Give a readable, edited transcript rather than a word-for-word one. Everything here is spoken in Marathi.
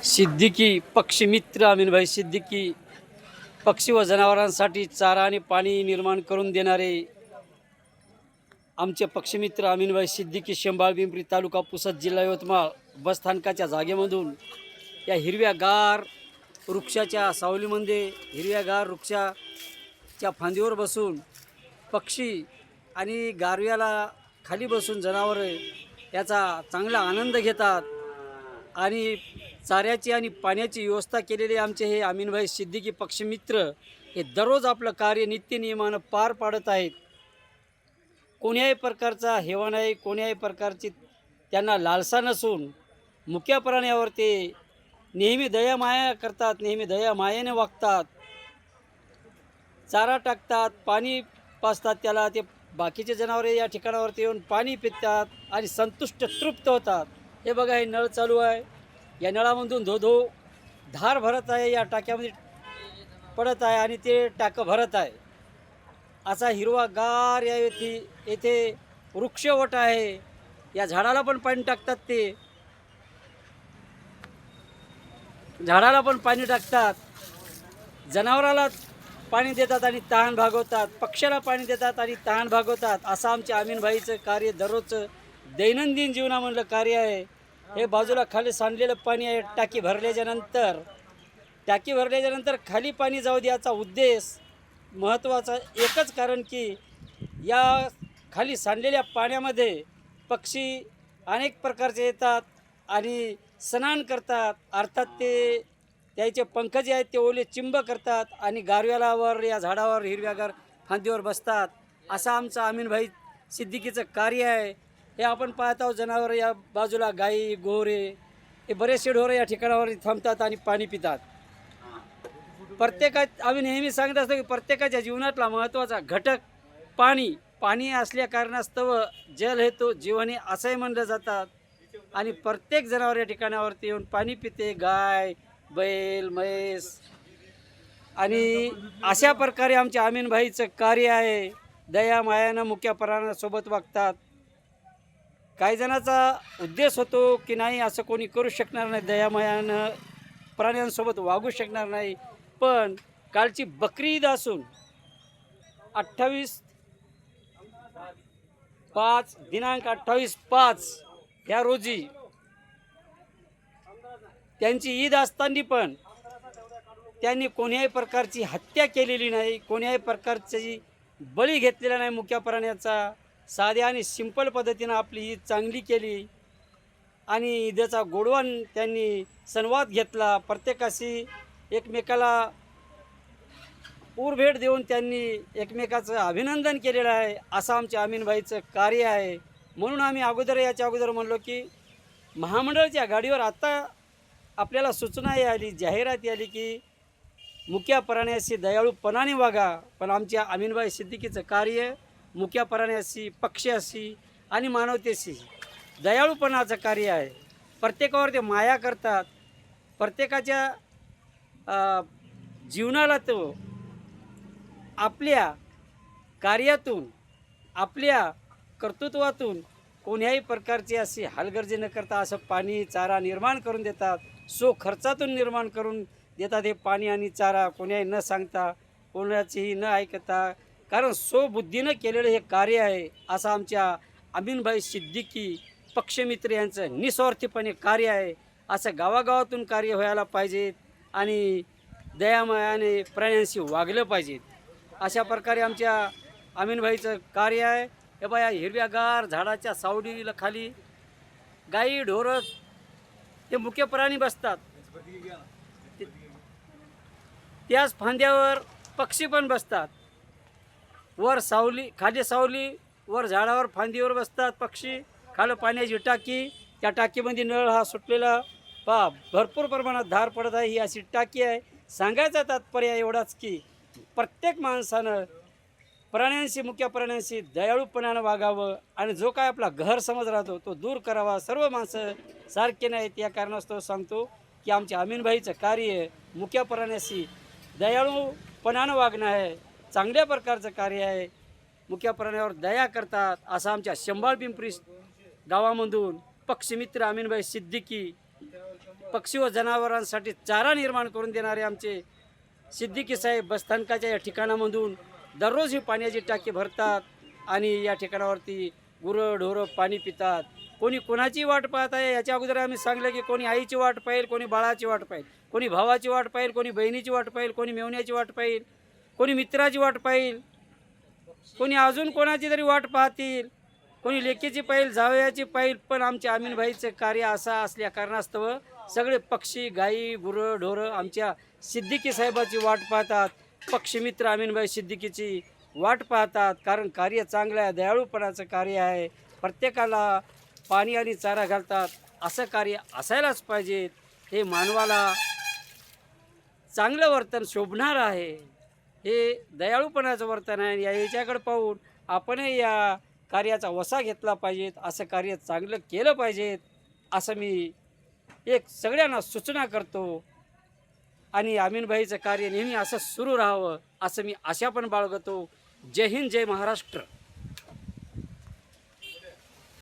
सिद्दीकी पक्षीमित्र अमीनभाई सिद्दीकी पक्षी व जनावरांसाठी चारा आणि पाणी निर्माण करून देणारे आमचे पक्षीमित्र अमीनभाई सिद्दीकी शेंबाळ पिंपरी तालुका पुसद जिल्हा यवतमाळ बसस्थानकाच्या जागेमधून या हिरव्यागार वृक्षाच्या सावलीमध्ये हिरव्यागार वृक्षाच्या फांदीवर बसून पक्षी आणि गारव्याला खाली बसून जनावरे याचा चांगला आनंद घेतात आणि चाऱ्याची आणि पाण्याची व्यवस्था केलेले आमचे हे अमीनभाई सिद्दीकी पक्षीमित्र हे दररोज आपलं कार्य नित्यनियमानं पार पाडत आहेत. कोण्याही प्रकारचा हेवा नाही, कोण्याही प्रकारची त्यांना लालसा नसून मुक्या प्राण्यावर ते नेहमी दयामाया करतात, नेहमी दयामायेने वागतात. चारा टाकतात, पाणी पाजतात त्याला, ते बाकीचे जनावरे या ठिकाणावरती येऊन पाणी पितात आणि संतुष्ट तृप्त होतात. हे बघा, हे नळ चालू आहे, या नळामधून धो धार भरत आहे, या टाक्यामध्ये पडत आहे आणि ते टाकं भरत आहे. असा हिरवागार या येथे वृक्षवट आहे. या झाडाला पण पाणी टाकतात, ते झाडाला पण पाणी टाकतात, जनावराला पाणी देतात आणि तहान भागवतात, पक्ष्याला पाणी देतात आणि तहान भागवतात. असं आमच्या अमीनभाईचं कार्य दररोजचं दैनंदिन जीवनामधलं कार्य आहे. हे बाजूला खाली सांडलेलं पाणी आहे. टाकी भरल्याच्या नंतर खाली पाणी जाऊ द्यायचा उद्देश महत्त्वाचा एकच कारण की या खाली सांडलेल्या पाण्यामध्ये पक्षी अनेक प्रकारचे येतात आणि स्नान करतात. अर्थात ते त्याचे पंख जे आहेत ते ओले चिंब करतात आणि गारव्यालावर या झाडावर हिरव्यागार फांदीवर बसतात. असं आमचं अमीनभाई सिद्दीकीचं कार्य आहे. हे आपण पाहत आहोत, जनावर या बाजूला गाई गोरे हे बरेचसे ढोरं या ठिकाणावर थांबतात आणि पाणी पितात. आम्ही नेहमी सांगत असतो की प्रत्येकाच्या जीवनातला महत्त्वाचा घटक पाणी असल्या कारणास्तव जल हे तो जीवन हे असंही म्हणलं जातात. आणि प्रत्येक जनावर या ठिकाणावरती येऊन पाणी पिते, गाय बैल म्हैस. आणि अशा प्रकारे आमच्या अमीनभाईचं कार्य आहे. दया मायानं मुक्या प्राण्यासोबत वागतात. काही जणांचा उद्देश होतो की नाही असं कोणी करू शकणार नाही, दयामायानं प्राण्यांसोबत वागू शकणार नाही. पण कालची बकरी ईद असून 28/5 या रोजी त्यांची ईद असताना पण त्यांनी कोण्याही प्रकारची हत्या केलेली नाही, कोण्याही प्रकारची बळी घेतलेला नाही मुक्या प्राण्याचा. साध्या आणि सिंपल पद्धतीनं आपली ईद चांगली केली आणि ईदचा गोडवा त्यांनी संवाद घेतला. प्रत्येकाशी एकमेकाला भेट देऊन त्यांनी एकमेकाचं अभिनंदन केलेलं आहे. असं आमच्या अमीनभाईचं कार्य आहे. म्हणून आम्ही याच्या अगोदर म्हणलो की महामंडळाच्या गाडीवर आता आपल्याला सूचना आली, जाहिरात आली की मुक्या प्राण्याशी दयाळूपणाने वागा. पण आमच्या अमीनभाई सिद्दीकीचं कार्य मुक्या प्राण्याशी, पक्ष्याशी आणि मानवतेशी दयाळूपणाचं कार्य आहे. प्रत्येकावर ते माया करतात. प्रत्येकाच्या जीवनाला तो आपल्या कार्यातून, आपल्या कर्तृत्वातून कोण्याही प्रकारची अशी हलगर्जी न करता असं पाणी चारा निर्माण करून देतात. खर्चातून निर्माण करून देतात हे पाणी आणि चारा, कोण्याही न सांगता, कोणाचीही न ऐकता. कारण बुद्धीनं केलेलं हे कार्य आहे. असं आमच्या अमीनभाई सिद्दीकी पक्षमित्र यांचं निस्वार्थीपणे कार्य आहे. असं गावागावातून कार्य व्हायला पाहिजेत आणि दयामयाने प्राण्यांशी वागलं पाहिजेत. अशा प्रकारे आमच्या अमीनभाईचं कार्य आहे. हे बघा, हिरव्यागार झाडाच्या सावलीला खाली गाई ढोरं हे मुख्य प्राणी बसतात. त्याच फांद्यावर पक्षी पण बसतात. वर सावली, खाली सावली, वर झाडावर फांदीवर बसतात पक्षी. खाली पाण्याची टाकी, त्या टाकीमध्ये नळ हा सुटलेला भरपूर प्रमाणात धार पडत आहे. ही अशी टाकी आहे. सांगायचा तात्पर्य एवढाच की प्रत्येक माणसानं प्राण्यांशी, मुक्या प्राण्यांशी दयाळूपणानं वागावं आणि जो काय आपला गैरसमज राहतो तो दूर करावा. सर्व माणसं सारखे नाहीत. या कारणास्तव सांगतो की आमच्या अमीनभाईचं कार्य मुक्या प्राण्याशी दयाळूपणानं वागणं आहे. चांगल्या प्रकारचं कार्य आहे. मुक्या प्राण्यावर दया करतात. असं आमच्या शेंबाळ पिंपरी गावामधून पक्षीमित्र अमीनभाई सिद्दीकी पक्षी व जनावरांसाठी चारा निर्माण करून देणारे आमचे सिद्दीकी साहेब बसस्थानकाच्या या ठिकाणामधून दररोज ही पाण्याची टाकी भरतात आणि या ठिकाणावरती गुरं ढोरं पाणी पितात. कोणी कोणाची वाट पाहत आहे याच्या अगोदर आम्ही सांगलं की कोणी आईची वाट पाहिल, कोणी बाळाची वाट पाहिल, कोणी भावाची वाट पाहिल, कोणी बहिणीची वाट पाहिल, कोणी मेवण्याची वाट पाहिल, कोणी मित्राची वाट पाहिल, कोणी अजून कोणाची तरी वाट पाहतील, कोणी लेकीची पाहिल, जावयाची पाहिल. पण आमच्या अमीनभाईचं कार्य असं असल्या कारणास्तव सगळे पक्षी गाई गुरं ढोरं आमच्या सिद्दीकी साहेबाची वाट पाहतात. पक्षीमित्र अमीनभाई सिद्दीकीची वाट पाहतात. कारण कार्य चांगलं आहे, दयाळूपणाचं कार्य आहे. प्रत्येकाला पाणी आणि चारा घालतात. असं कार्य असायलाच पाहिजे. हे मानवाला चांगलं वर्तन शोभणार आहे. हे दयाळूपणाचं वर्तन आहे. याच्याकडे पाहून आपणही या कार्याचा वसा घेतला पाहिजेत. असं कार्य चांगलं केलं पाहिजेत असं मी एक सगळ्यांना सूचना करतो. आणि अमीनभाईचं कार्य नेहमी असं सुरू राहावं असं मी आशा पण बाळगतो. जय हिंद, जय महाराष्ट्र.